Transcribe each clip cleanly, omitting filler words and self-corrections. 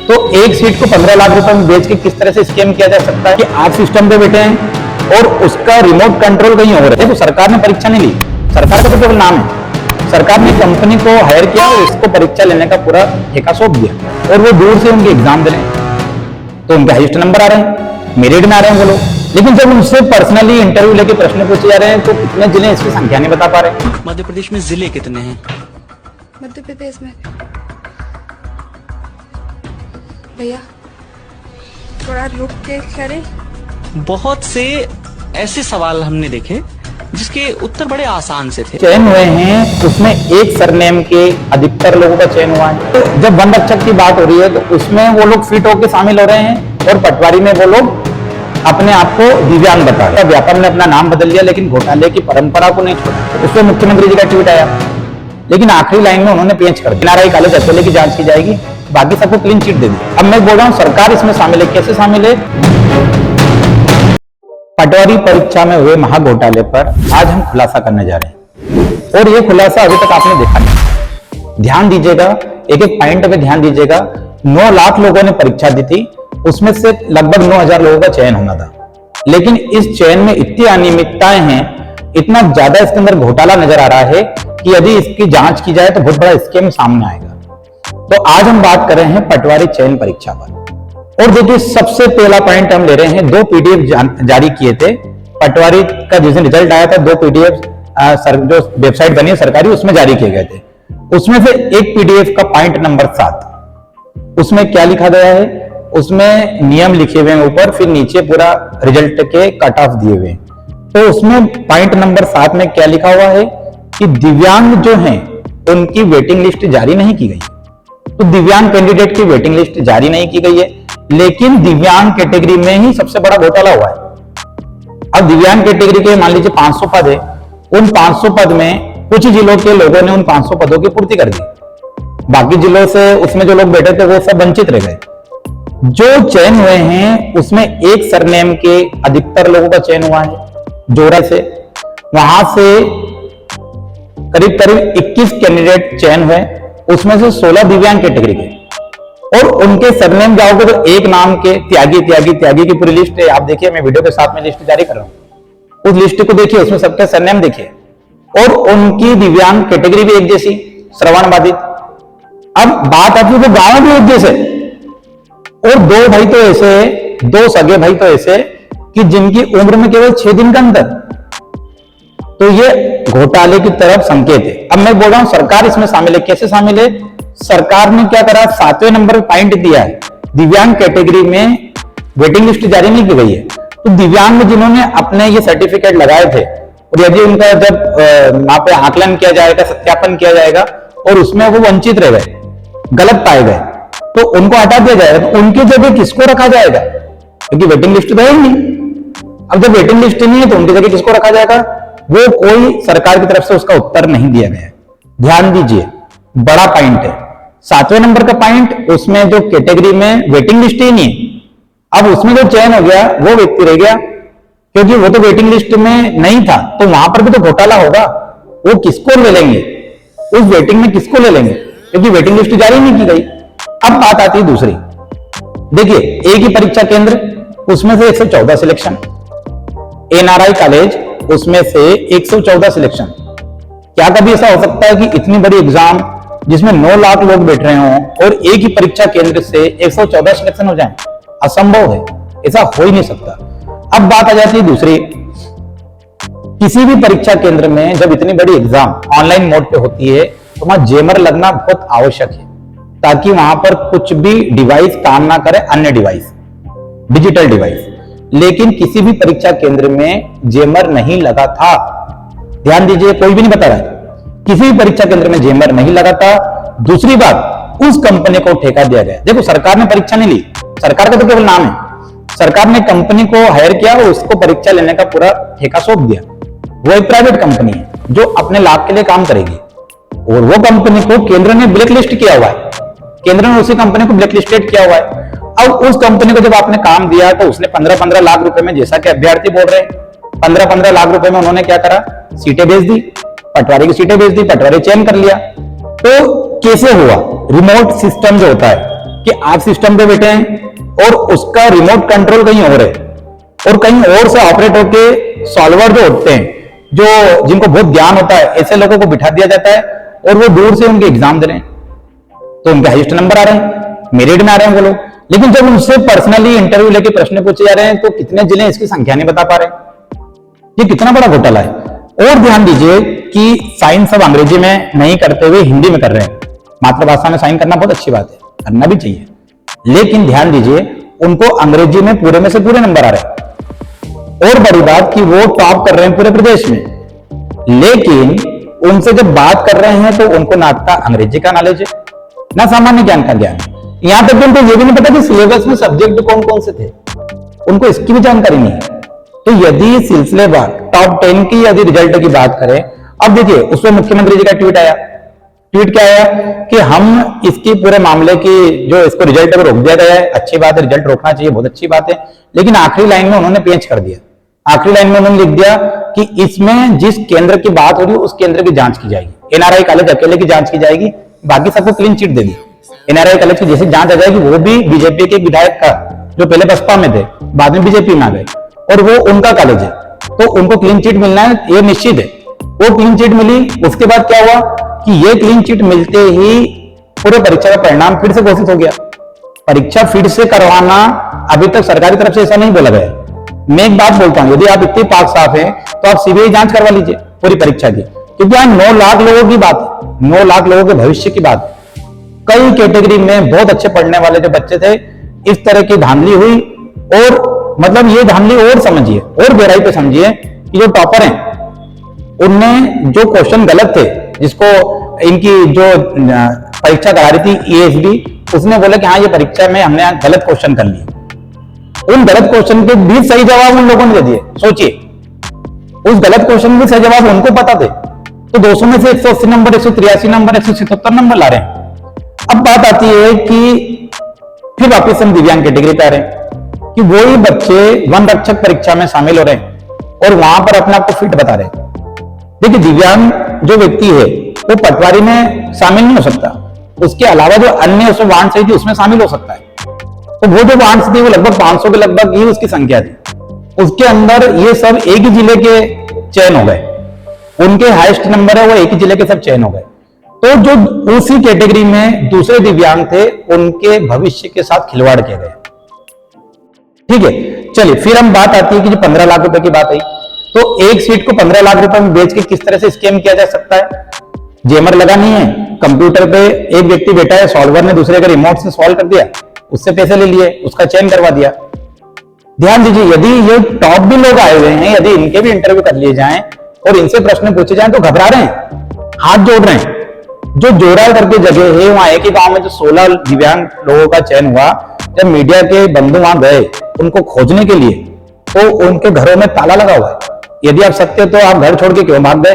तो एक सीट को 15 लाख रुपए में बेच के किस तरह से स्कैम किया जा सकता है कि आप सिस्टम पे बैठे हैं और उसका रिमोट कंट्रोल कहीं हो रहा है। देखो सरकार ने परीक्षा नहीं ली, सरकार का तो केवल नाम है। सरकार ने कंपनी को हायर किया और इसको परीक्षा लेने का पूरा ठेका सौंप दिया और वो दूर से उनके एग्जाम दे रहे हैं, तो उनके हाईएस्ट नंबर आ रहे हैं, मेरिट में आ रहे हैं वो लोग। लेकिन जब उनसे पर्सनली इंटरव्यू लेके प्रश्न पूछे जा रहे हैं तो कितने जिले इसकी संख्या नहीं बता पा रहे। मध्य प्रदेश में जिले कितने हैं? मध्य प्रदेश में भैया थोड़ा रुक के करें। बहुत से ऐसे सवाल हमने देखे जिसके उत्तर बड़े आसान से थे। चयन हुए हैं उसमें एक सरनेम के अधिकतर लोगों का चयन हुआ है। तो जब वन रक्षक की बात हो रही है तो उसमें वो लोग फिट होकर शामिल हो रहे हैं और पटवारी में वो लोग अपने आप को दिव्यांग बता रहे हैं। व्यापार ने अपना नाम बदल लिया लेकिन घोटाले की परंपरा को नहीं छोड़ा। उसमें मुख्यमंत्री जी का ट्वीट आया लेकिन आखिरी लाइन में उन्होंने पेश कर दिया NRI कॉलेज अकेले की जांच की जाएगी, बाकी सबको क्लीन चिट दे दी। अब मैं बोल रहा हूं सरकार इसमें शामिल है। कैसे शामिल है? पटवारी परीक्षा में हुए महाघोटाले पर आज हम खुलासा करने जा रहे हैं और ये खुलासा अभी तक आपने देखा नहीं। ध्यान दीजिएगा, एक एक पॉइंट पे ध्यान दीजिएगा। 9 लाख लोगों ने परीक्षा दी थी, उसमें से लगभग 9,000 लोगों का चयन होना था। लेकिन इस चयन में इतनी अनियमितताएं हैं, इतना ज्यादा इसके अंदर घोटाला नजर आ रहा है कि यदि इसकी जांच की जाए तो बहुत बड़ा स्कैम सामने आएगा। तो आज हम बात कर रहे हैं पटवारी चयन परीक्षा पर। और देखिए सबसे पहला पॉइंट हम ले रहे हैं, 2 PDF जारी किए थे पटवारी का। जिस दिन रिजल्ट आया था 2 PDF जो वेबसाइट बनी है सरकारी उसमें जारी किए गए थे। उसमें से एक PDF का पॉइंट नंबर 7, उसमें क्या लिखा गया है? उसमें नियम लिखे हुए हैं ऊपर, फिर नीचे पूरा रिजल्ट के कट ऑफ दिए हुए हैं। तो उसमें पॉइंट नंबर 7 में क्या लिखा हुआ है कि दिव्यांग जो हैं उनकी वेटिंग लिस्ट जारी नहीं की गई। तो दिव्यांग कैंडिडेट की वेटिंग लिस्ट जारी नहीं की गई है, लेकिन दिव्यांग कैटेगरी में ही सबसे बड़ा घोटाला हुआ है। अब दिव्यांग कैटेगरी के मान लीजिए 500 पद है, उन 500 पद में कुछ जिलों के लोगों ने उन 500 पदों की पूर्ति कर दी, बाकी जिलों से उसमें जो लोग बैठे थे वो सब वंचित रह गए। जो चयन हुए हैं उसमें एक सरनेम के अधिकतर लोगों का चयन हुआ है जोरा से। वहां से करीब करीब 21 कैंडिडेट चयन हुए, उसमें से 16 दिव्यांग कैटेगरी के। और उनके सरनेम जाओगे तो एक नाम के त्यागी त्यागी त्यागी की पूरी लिस्ट है। आप देखिए, मैं वीडियो के साथ में लिस्ट जारी कर रहा हूं, उस लिस्ट को देखिए, उसमें सबके सरनेम देखिए और उनकी दिव्यांग कैटेगरी भी एक जैसी, श्रवण बाधित। अब बात आती है तो गांव भी एक जैसे, और 2 भाई तो ऐसे, 2 सगे भाई तो ऐसे कि जिनकी उम्र में केवल 6 दिन का अंतर। तो ये घोटाले की तरफ संकेत है। अब मैं बोल रहा हूं सरकार इसमें शामिल है। कैसे शामिल है? सरकार ने क्या करा, 7वें नंबर पर पॉइंट दिया है, दिव्यांग कैटेगरी में वेटिंग लिस्ट जारी नहीं की गई है। तो दिव्यांग जिन्होंने अपने ये सर्टिफिकेट लगाए थे और यदि उनका जब वहां पे आकलन किया जाएगा, सत्यापन किया जाएगा और उसमें वो वंचित रह गए, गलत पाए गए, तो उनको हटा दिया जाएगा। तो उनकी जगह किसको रखा जाएगा? क्योंकि वेटिंग लिस्ट तो है ही नहीं। अब जब वेटिंग लिस्ट नहीं है तो उनकी जगह किसको रखा जाएगा? वो कोई सरकार की तरफ से उसका उत्तर नहीं दिया गया। ध्यान दीजिए, बड़ा पॉइंट है 7वें नंबर का पॉइंट। उसमें जो कैटेगरी में वेटिंग लिस्ट ही नहीं, अब उसमें जो चयन हो गया वो व्यक्ति रह गया, क्योंकि वो तो वेटिंग लिस्ट में नहीं था। तो वहां पर भी तो घोटाला होगा। वो किसको ले लेंगे? उस वेटिंग में किसको ले लेंगे? क्योंकि वेटिंग लिस्ट जारी नहीं की गई। अब बात आती है दूसरी। देखिए, एक ही परीक्षा केंद्र, उसमें से 114 सिलेक्शन, NRI कॉलेज उसमें से 114 सिलेक्शन। क्या कभी ऐसा हो सकता है कि इतनी बड़ी एग्जाम जिसमें 9 लाख लोग बैठ रहे हों और एक ही परीक्षा केंद्र से 114 सिलेक्शन हो जाए? असंभव है, ऐसा हो ही नहीं सकता। अब बात आ जाती है दूसरी। किसी भी परीक्षा केंद्र में जब इतनी बड़ी एग्जाम ऑनलाइन मोड पे होती है तो वहां जेमर लगना बहुत आवश्यक है, ताकि वहां पर कुछ भी डिवाइस काम ना करे, अन्य डिवाइस, डिजिटल डिवाइस। लेकिन किसी भी परीक्षा केंद्र में जेमर नहीं लगा था। ध्यान दीजिए, कोई भी नहीं बता रहा है, किसी भी परीक्षा केंद्र में जेमर नहीं लगा था। दूसरी बात, उस कंपनी को ठेका दिया गया। देखो, सरकार ने परीक्षा नहीं ली, सरकार का तो केवल नाम है। सरकार ने कंपनी को हायर किया और उसको परीक्षा लेने का पूरा ठेका सौंप दिया। वो एक प्राइवेट कंपनी है जो अपने लाभ के लिए काम करेगी, और वो कंपनी को केंद्र ने ब्लैक लिस्ट किया हुआ है। केंद्र ने उसी कंपनी को ब्लैक लिस्टेड किया हुआ है। अब उस कंपनी को जब आपने काम दिया तो उसने 15-15 लाख रुपए में, जैसा कि अभ्यर्थी बोल रहे हैं, 15-15 लाख रुपए में उन्होंने क्या करा, सीटें भेज दी, पटवारी की सीटें भेज दी, पटवारी चयन कर लिया। तो कैसे हुआ? रिमोट सिस्टम जो होता है कि आप सिस्टम पे बैठे हैं और उसका रिमोट कंट्रोल कहीं और है और कहीं और से ऑपरेट होके सॉल्वर जो होते हैं, जो जिनको बहुत ज्ञान होता है, ऐसे लोगों को बिठा दिया जाता है और वो दूर से उनके एग्जाम दे रहे हैं, तो उनके हाईएस्ट नंबर आ रहे हैं, मेरिट में आ रहे हैं वो लोग। लेकिन जब उनसे पर्सनली इंटरव्यू लेके प्रश्न पूछे जा रहे हैं तो कितने जिले इसकी संख्या नहीं बता पा रहे। ये कितना बड़ा घोटाला है। और ध्यान दीजिए कि साइन सब अंग्रेजी में नहीं करते हुए हिंदी में कर रहे हैं। मातृभाषा में साइन करना बहुत अच्छी बात है, करना भी चाहिए, लेकिन ध्यान दीजिए उनको अंग्रेजी में पूरे में से पूरे नंबर आ रहे हैं। और बड़ी बात कि वो टॉप कर रहे हैं पूरे प्रदेश में, लेकिन उनसे जब बात कर रहे हैं तो उनको ना अंग्रेजी का नॉलेज है ना सामान्य ज्ञान का ज्ञान। यहां तक उनको ये भी नहीं पता कि सिलेबस में सब्जेक्ट कौन कौन से थे, उनको इसकी भी जानकारी नहीं है। तो यदि सिलसिलेवार टॉप 10 की यदि रिजल्ट की बात करें, अब देखिए उसमें मुख्यमंत्री जी का ट्वीट आया। ट्वीट क्या आया कि हम इसकी पूरे मामले की जो इसको रिजल्ट अगर रोक दिया गया है, अच्छी बात है, रिजल्ट रोकना चाहिए, बहुत अच्छी बात है, लेकिन आखिरी लाइन में उन्होंने पेश कर दिया। आखिरी लाइन में उन्होंने लिख दिया कि इसमें जिस केंद्र की बात हो रही है उस केंद्र की जांच की जाएगी। एनआरआई कॉलेज अकेले की जांच की जाएगी, बाकी सबको क्लीन चिट दे दी। एनआरआई कॉलेज की जैसे जांच आ जाएगी, वो भी बीजेपी के विधायक का, जो पहले बसपा में थे बाद में बीजेपी में आ गए, और वो उनका कॉलेज है, तो उनको क्लीन चिट मिलना है, ये निश्चित है। वो क्लीन चिट मिली, उसके बाद क्या हुआ कि ये क्लीन चिट मिलते ही पूरे परीक्षा का परिणाम फिर से घोषित हो गया। परीक्षा फिर से करवाना अभी तक सरकारी तरफ से ऐसा नहीं बोला गया। मैं एक बात बोलता हूं, यदि आप इतने पाक साफ हैं तो आप सीबीआई जांच करवा लीजिए पूरी परीक्षा की, क्योंकि यहाँ 9 लाख लोगों की बात है, 9 लाख लोगों के भविष्य की बात है। कई कैटेगरी में बहुत अच्छे पढ़ने वाले जो बच्चे थे, इस तरह की धांधली हुई। और मतलब ये धांधली और समझिए और गहराई पे समझिए कि जो टॉपर हैं उनने जो क्वेश्चन गलत थे, जिसको इनकी जो परीक्षा करा रही थी ESB, उसने बोला कि हाँ ये परीक्षा में हमने गलत क्वेश्चन कर लिए। उन गलत क्वेश्चन के भी सही जवाब उन लोगों ने दे दिए। सोचिए, उस गलत क्वेश्चन के सही जवाब उनको पता थे, तो 200 में से 180 नंबर, 183 नंबर, 177 नंबर ला रहे हैं। अब बात आती है कि फिर वापिस हम दिव्यांग कैटेगरी पे आ रहे हैं कि वही बच्चे वन रक्षक परीक्षा में शामिल हो रहे हैं और वहां पर अपने आप को फिट बता रहे हैं। देखिए, दिव्यांग जो व्यक्ति है वो पटवारी में शामिल नहीं हो सकता, उसके अलावा जो अन्य उसमें वाहन सही थी उसमें शामिल हो सकता है। तो वो जो वाहन थी वो लगभग 500 के लगभग ही उसकी संख्या थी। उसके अंदर ये सब एक ही जिले के चयन हो गए, उनके हाईएस्ट नंबर है वो एक ही जिले के सब चयन हो गए। तो जो उसी कैटेगरी में दूसरे दिव्यांग थे उनके भविष्य के साथ खिलवाड़ किए गए। ठीक है, चलिए फिर हम बात आती है कि जो 15 लाख रुपए की बात आई, तो एक सीट को 15 लाख रुपए में बेच के किस तरह से स्कैम किया जा सकता है। जेमर लगा नहीं है, कंप्यूटर पे एक व्यक्ति बैठा है, सॉल्वर ने दूसरे का रिमोट से सॉल्व कर दिया, उससे पैसे ले लिए, उसका चयन करवा दिया। ध्यान दीजिए, यदि ये टॉप भी लोग आए हुए हैं, यदि इनके भी इंटरव्यू कर लिए जाएं और इनसे प्रश्न पूछे जाएं तो घबरा रहे हैं, हाथ जोड़ रहे हैं। जो जोड़ा करके जगह है वहां एक ही गांव में जो 16 दिव्यांग लोगों का चयन हुआ, जब मीडिया के बंधु वहां गए उनको खोजने के लिए, तो उनके घरों में ताला लगा हुआ है। यदि आप सत्य तो आप घर छोड़ के क्यों भाग गए?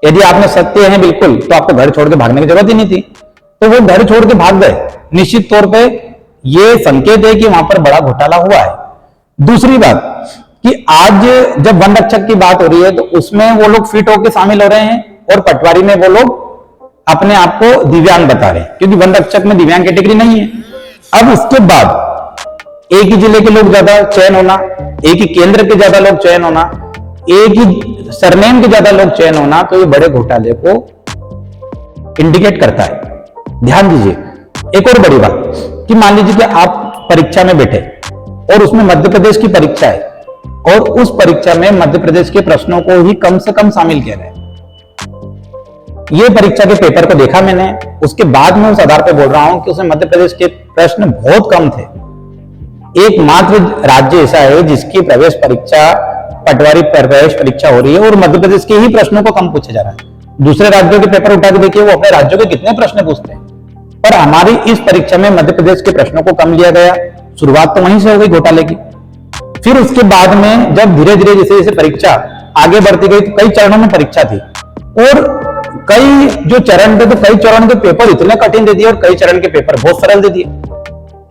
यदि आपने सत्य है बिल्कुल तो आपको घर छोड़ के भागने की जरूरत ही नहीं थी, तो वो घर छोड़ के भाग गए। निश्चित तौर पे ये संकेत है कि वहां पर बड़ा घोटाला हुआ है। दूसरी बात कि आज जब वन रक्षक की बात हो रही है तो उसमें वो लोग फिट होकर शामिल हो रहे हैं और पटवारी में वो लोग अपने आप को दिव्यांग बता रहे हैं, क्योंकि वन रक्षक में दिव्यांग कैटेगरी नहीं है। अब उसके बाद एक ही जिले के लोग ज्यादा चयन होना, एक ही केंद्र के ज्यादा लोग चयन होना, एक ही सरनेम के ज्यादा लोग चयन होना, तो ये बड़े घोटाले को इंडिकेट करता है। ध्यान दीजिए, एक और बड़ी बात कि मान लीजिए कि आप परीक्षा में बैठे और उसमें मध्य प्रदेश की परीक्षा है और उस परीक्षा में मध्य प्रदेश के प्रश्नों को ही कम से कम शामिल किया गया। ये परीक्षा के पेपर को देखा मैंने, उसके बाद में उस आधार पर बोल रहा हूं कि उसमें मध्य प्रदेश के प्रश्न बहुत कम थे। एकमात्र राज्य ऐसा है जिसकी प्रवेश परीक्षा पटवारी प्रवेश परीक्षा हो रही है और मध्य प्रदेश के ही प्रश्नों को कम पूछा जा रहा है। दूसरे राज्यों के पेपर उठा के देखिए, वो अपने राज्यों के कितने प्रश्न पूछते हैं, पर हमारी इस परीक्षा में मध्य प्रदेश के प्रश्नों को कम लिया गया। शुरुआत तो वहीं से हो गई घोटाले की। फिर उसके बाद में जब धीरे धीरे जैसे जैसे परीक्षा आगे बढ़ती गई, तो कई चरणों में परीक्षा थी और कई जो चरण थे तो कई चरण के पेपर इतने कठिन दे दिए और कई चरण के पेपर बहुत सरल दे दिए,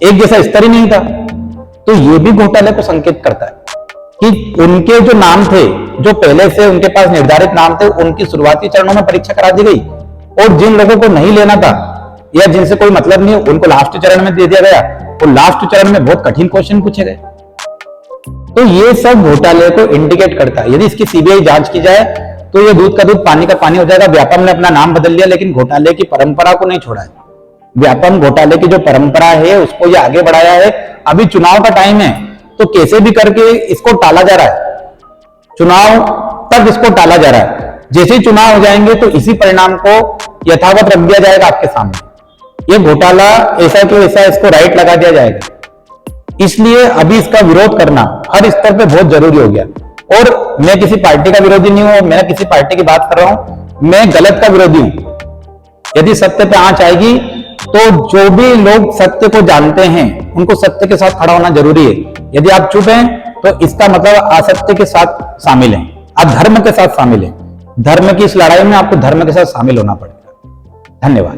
एक जैसा स्तर ही नहीं था। तो ये भी घोटाले को संकेत करता है कि उनके जो नाम थे, जो पहले से उनके पास निर्धारित नाम थे, उनकी शुरुआती चरणों में परीक्षा करा दी गई और जिन लोगों को नहीं लेना था या जिनसे कोई मतलब नहीं है उनको लास्ट चरण में दे दिया गया, और लास्ट चरण में बहुत कठिन क्वेश्चन पूछे गए। तो ये सब घोटाले को इंडिकेट करता है। यदि इसकी सीबीआई जांच की जाए तो ये दूध का दूध पानी का पानी हो जाएगा। व्यापम ने अपना नाम बदल लिया लेकिन घोटाले की परंपरा को नहीं छोड़ा है। व्यापम घोटाले की जो परंपरा है उसको ये आगे बढ़ाया है। अभी चुनाव का टाइम है तो कैसे भी करके इसको टाला जा रहा है, चुनाव तक इसको टाला जा रहा है। जैसे ही चुनाव हो जाएंगे तो इसी परिणाम को यथावत रख दिया जाएगा आपके सामने। ये घोटाला ऐसा कि वैसा इसको राइट लगा दिया जाएगा। इसलिए अभी इसका विरोध करना हर स्तर पे बहुत जरूरी हो गया। और मैं किसी पार्टी का विरोधी नहीं हूं, मैं किसी पार्टी की बात कर रहा हूं, मैं गलत का विरोधी हूं। यदि सत्य पे आंच आएगी तो जो भी लोग सत्य को जानते हैं उनको सत्य के साथ खड़ा होना जरूरी है। यदि आप चुप हैं तो इसका मतलब असत्य के साथ शामिल हैं, आप धर्म के साथ शामिल हैं। धर्म की इस लड़ाई में आपको धर्म के साथ शामिल होना पड़ेगा। धन्यवाद।